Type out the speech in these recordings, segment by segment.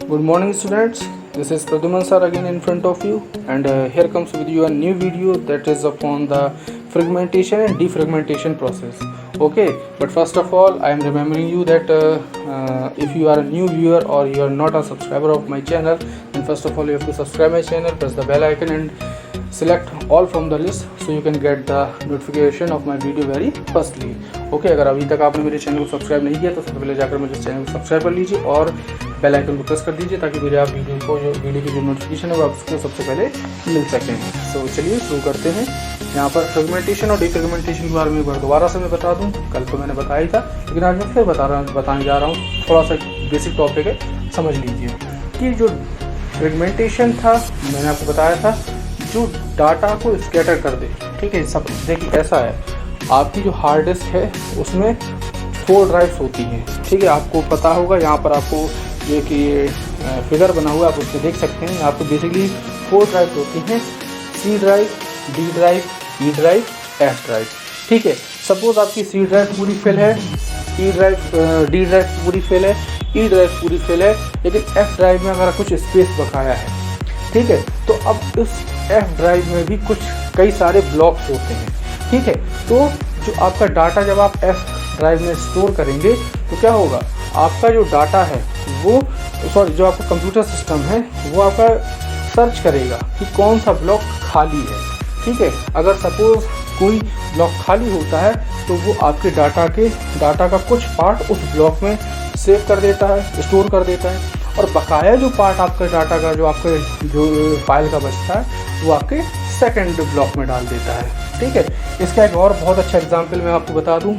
Good morning, students. This is Pradyuman sir again in front of you, and here comes with you a new video that is upon the fragmentation and defragmentation process. Okay, but first of all, I am remembering you that if you are a new viewer or you are not a subscriber of my channel, then first of all you have to subscribe my channel, press the bell icon, and select all from the list so you can get the notification of my video very firstly. Okay अगर अभी तक आपने मेरे channel को subscribe नहीं किया तो सबसे पहले जाकर मेरे चैनल को सब्सक्राइब कर लीजिए और बेल आइकन को प्रेस कर दीजिए ताकि मेरे आप वीडियो की जो नोटिफिकेशन है वो आपको सबसे पहले मिल सकें। तो चलिए शुरू करते हैं। यहाँ पर फ्रेगमेंटेशन और डिफ्रेगमेंटेशन के बारे में एक बार दोबारा से मैं बता दूँ, कल तो मैंने बताया ही था लेकिन आज मैं फिर बताने जा रहा हूँ। थोड़ा सा बेसिक टॉपिक है, समझ लीजिए कि जो फ्रेगमेंटेशन था मैंने आपको बताया था जो डाटा को स्कैटर कर दे। ठीक है, सब देखिए ऐसा है, आपकी जो हार्ड डिस्क है उसमें 4 ड्राइव्स होती हैं। ठीक है, आपको पता होगा, यहाँ पर आपको ये कि फिगर बना हुआ है आप उसमें देख सकते हैं। आपको बेसिकली 4 ड्राइव होती हैं, C drive, D drive, E drive, S drive. ठीक है, सपोज आपकी सी ड्राइव पूरी फिल है, डी ड्राइव पूरी फिल है, ई ड्राइव पूरी फिल है, लेकिन एफ ड्राइव में अगर कुछ स्पेस बकाया है, ठीक है, तो अब उस एफ ड्राइव में भी कुछ कई सारे ब्लॉक्स होते हैं। ठीक है, तो जो आपका डाटा जब आप एफ ड्राइव में स्टोर करेंगे तो क्या होगा, आपका जो डाटा है वो जो आपका कंप्यूटर सिस्टम है वो आपका सर्च करेगा कि कौन सा ब्लॉक खाली है। ठीक है, अगर सपोज कोई ब्लॉक खाली होता है तो वो आपके डाटा का कुछ पार्ट उस ब्लॉक में सेव कर देता है, स्टोर कर देता है, और बकाया जो पार्ट आपका डाटा का जो आपके जो फाइल का बचता है वो आपके सेकंड ब्लॉक में डाल देता है। ठीक है, इसका एक और बहुत अच्छा एग्जांपल मैं आपको बता दूं।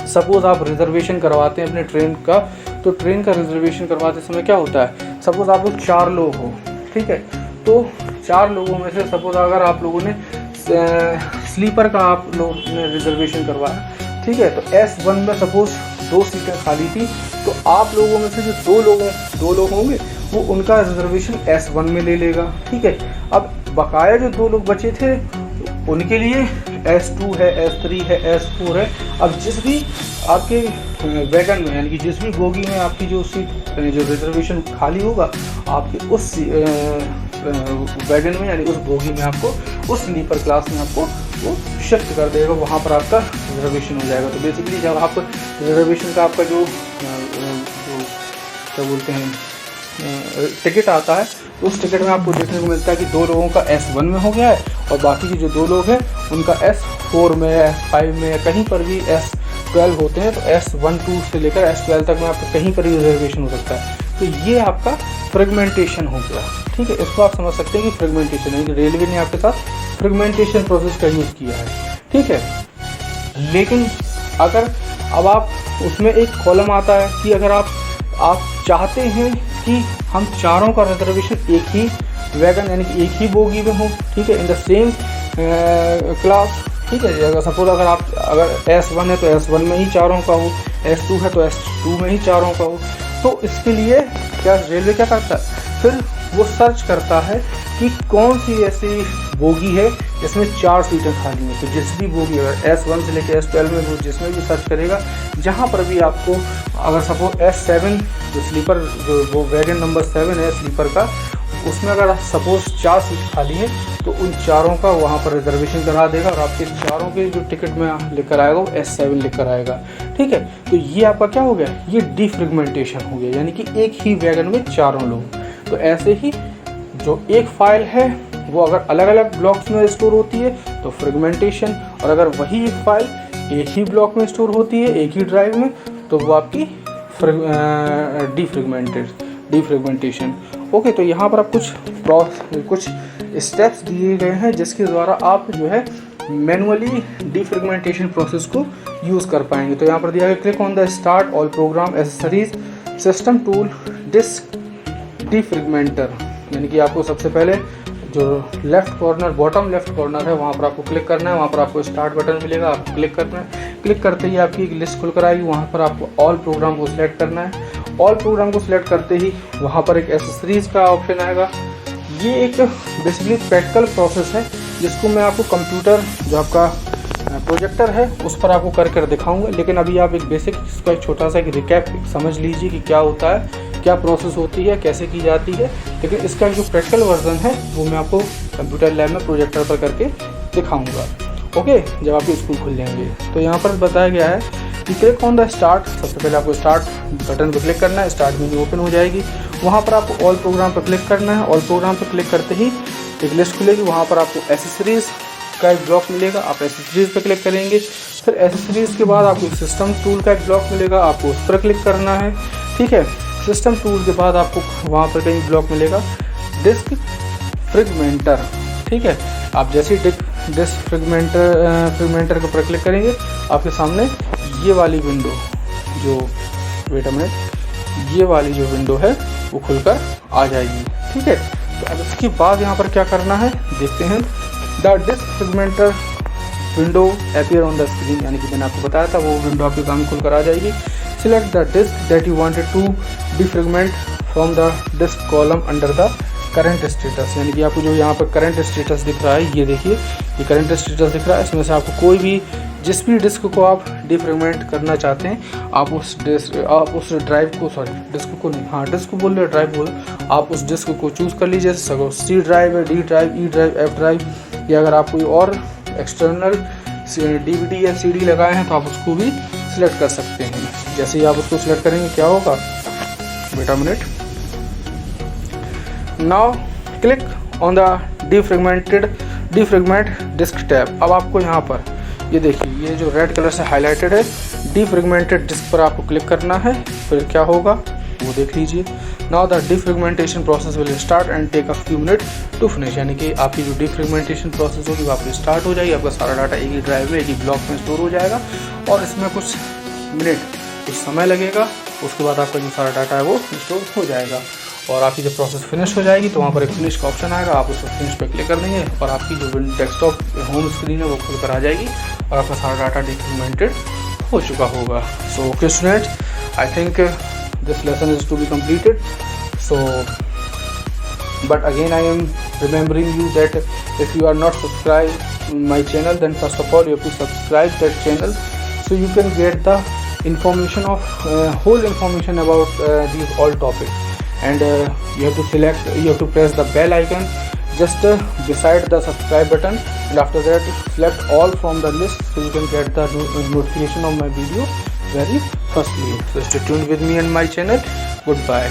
सपोज़ आप रिजर्वेशन करवाते हैं अपने ट्रेन का, तो ट्रेन का रिजर्वेशन करवाते समय क्या होता है, सपोज़ आप लोग 4 लोग हो। ठीक है, तो 4 लोगों में से सपोज़ अगर आप लोगों ने स्लीपर का आप लोगों ने रिजर्वेशन करवाया, ठीक है, तो S1 में सपोज़ 2 सीटें खाली थी, तो आप लोगों में से जो 2 लोग होंगे वो उनका रिजर्वेशन S1 में ले लेगा। ठीक है, अब बकाया जो 2 लोग बचे थे उनके लिए S2 है, S3 है, S4 है। अब जिस भी आपके वैगन में यानी कि जिस भी बोगी में आपकी जो सीट जो रिजर्वेशन खाली होगा, आपके उस वैगन में यानी उस बोगी में आपको उस स्लीपर क्लास में आपको वो शिफ्ट कर देगा, वहाँ पर आपका रिजर्वेशन हो जाएगा। तो बेसिकली जब आप रिजर्वेशन का आपका जो क्या बोलते हैं टिकट आता है, तो उस टिकट में आपको देखने को मिलता है कि 2 लोगों का S1 में हो गया है और बाकी के जो 2 लोग हैं उनका S4 में, S5 में, कहीं पर भी S12 होते हैं, तो S12 से लेकर S12 तक में आपका कहीं पर भी रिजर्वेशन हो सकता है। तो ये आपका फ्रेगमेंटेशन हो गया। ठीक है, इसको आप समझ सकते हैं कि फ्रेगमेंटेशन है, रेलवे ने आपके साथ फ्रेगमेंटेशन प्रोसेस का यूज़ किया है। ठीक है, लेकिन अगर अब आप उसमें एक कॉलम आता है कि अगर आप चाहते हैं कि हम चारों का रिजर्वेशन एक ही वैगन यानी कि एक ही बोगी में हो, ठीक है, इन द सेम क्लास। ठीक है, अगर सपोज अगर S1 है तो S1 में ही चारों का हो, S2 है तो S2 में ही चारों का हो, तो इसके लिए क्या रेलवे क्या करता है, फिर वो सर्च करता है कि कौन सी ऐसी बोगी है जिसमें 4 सीटें खाली हैं। तो जिस भी बोगी अगर S1 से लेकर S12 में वो जिसमें भी सर्च करेगा, जहाँ पर भी आपको अगर सपोज S7 जो स्लीपर जो वो वैगन नंबर 7 है स्लीपर का, उसमें अगर सपोज 4 सीट खाली है तो उन चारों का वहाँ पर रिजर्वेशन करा देगा और आपके चारों के जो टिकट में लेकर आएगा वो S7 लेकर आएगा। ठीक है, तो ये आपका क्या हो गया, ये डिफ्रेगमेंटेशन हो गया, यानी कि एक ही वैगन में चारों लोग। तो ऐसे ही जो एक फाइल है वो अगर अलग अलग ब्लॉक्स में स्टोर होती है तो फ्रेगमेंटेशन, और अगर वही एक फाइल एक ही ब्लॉक में स्टोर होती है एक ही ड्राइव में तो वो आपकी डिफ्रेगमेंटेशन। ओके, तो यहाँ पर आप कुछ स्टेप्स दिए गए हैं जिसके द्वारा आप जो है मैनुअली डिफ्रेगमेंटेशन प्रोसेस को यूज़ कर पाएंगे। तो यहाँ पर दिया गया, click on the start all programme accessories system tool disc defragmenter, यानी कि आपको सबसे पहले जो left corner bottom left corner है वहाँ पर आपको क्लिक करना है, वहाँ पर आपको स्टार्ट बटन मिलेगा, आपको क्लिक करना है। क्लिक करते ही आपकी एक लिस्ट खुल कर आएगी, वहाँ पर आपको ऑल प्रोग्राम को सिलेक्ट करना है। ऑल प्रोग्राम को सिलेक्ट करते ही वहाँ पर एक एसेसरीज का ऑप्शन आएगा। ये एक बेसिकली प्रैक्टिकल प्रोसेस है जिसको मैं आपको कंप्यूटर जो आपका प्रोजेक्टर है उस पर आपको कर दिखाऊंगा, लेकिन अभी आप एक बेसिक इसका एक छोटा सा एक रिकैप समझ लीजिए कि क्या होता है। क्या प्रोसेस होती है, कैसे की जाती है। लेकिन इसका जो प्रैक्टिकल वर्जन है वो मैं आपको कंप्यूटर लैब में प्रोजेक्टर पर करके दिखाऊंगा। ओके, जब आपके स्कूल खुल जाएंगे। तो यहाँ पर बताया गया है कि क्लिक ऑन द स्टार्ट। सबसे पहले आपको स्टार्ट बटन पर क्लिक करना है, स्टार्ट मेन्यू ओपन हो जाएगी। वहाँ पर आपको ऑल प्रोग्राम पर क्लिक करना है। ऑल प्रोग्राम पर क्लिक करते ही एक लिस्ट खुलेगी, वहाँ पर आपको एसेसरीज़ का एक ब्लॉक मिलेगा, आप एसेसरीज़ पर क्लिक करेंगे। फिर एसेसरीज़ के बाद आपको सिस्टम टूल का एक ब्लॉक मिलेगा, आपको उस पर क्लिक करना है। ठीक है, सिस्टम टूल के बाद आपको वहाँ पर कहीं ब्लॉक मिलेगा डिस्क फ्रेगमेंटर। ठीक है, आप जैसे ही डिस्क फ्रेगमेंटर के ऊपर क्लिक करेंगे, आपके सामने ये वाली विंडो जो वेट अ मिनट ये वाली जो विंडो है वो खुलकर आ जाएगी। ठीक है, तो अब इसके बाद यहाँ पर क्या करना है देखते हैं। The disk fragmenter window appear on the screen, यानी कि मैंने आपको बताया था वो विंडो आपके सामने खुलकर आ जाएगी। Select the disk that you wanted to defragment from the disk column under the current status, यानी कि आपको जो यहाँ पर करंट स्टेटस दिख रहा है, ये देखिए ये करंट स्टेटस दिख रहा है। इसमें से आपको कोई भी जिस भी डिस्क को आप डिफ्रेगमेंट करना चाहते हैं, आप उस ड्राइव को, सॉरी डिस्क को नहीं, हाँ डिस्क को बोल रहे, ड्राइव बोल, आप उस डिस्क को चूज़ कर लीजिए। सको सी ड्राइव है, D drive, E drive, F drive, या अगर आप कोई और एक्सटर्नल DVD या CD लगाए हैं तो आप उसको भी सिलेक्ट कर सकते हैं। जैसे ही आप उसको सिलेक्ट करेंगे क्या होगा, wait a minute. Now click on the defragment disk tab. अब आपको यहाँ पर ये देखिए, ये जो रेड कलर से हाईलाइटेड है डिफ्रेगमेंटेड डिस्क पर आपको क्लिक करना है। फिर क्या होगा वो देख लीजिए। Now the defragmentation process will start and take a few minute to finish, यानी कि आपकी जो डिफ्रेगमेंटेशन प्रोसेस होगी वो आपकी स्टार्ट हो जाएगी। आपका सारा डाटा एक ही ड्राइव में, एक ही ब्लॉक में स्टोर हो जाएगा और इसमें कुछ मिनट, कुछ समय लगेगा। उसके बाद आपका जो सारा डाटा है वो स्टोर हो जाएगा और आपकी जब प्रोसेस फिनिश हो जाएगी तो वहाँ पर एक फिनिश का ऑप्शन आएगा, आप उस पर फिनिश पे क्लिक कर देंगे और आपकी जो डेस्कटॉप होम स्क्रीन है वो खुल कर आ जाएगी और आपका सारा डाटा डिफ्रेगमेंटेड हो चुका होगा। So okay students, I think this lesson is to be completed. So but again I am remembering you that if you are not subscribed my channel, then first of all you have to subscribe that channel so you can get the information of whole information about these all topics. And you have to press the bell icon just beside the subscribe button, and after that select all from the list so you can get the notification of my video very firstly. So stay tuned with me and my channel. Goodbye.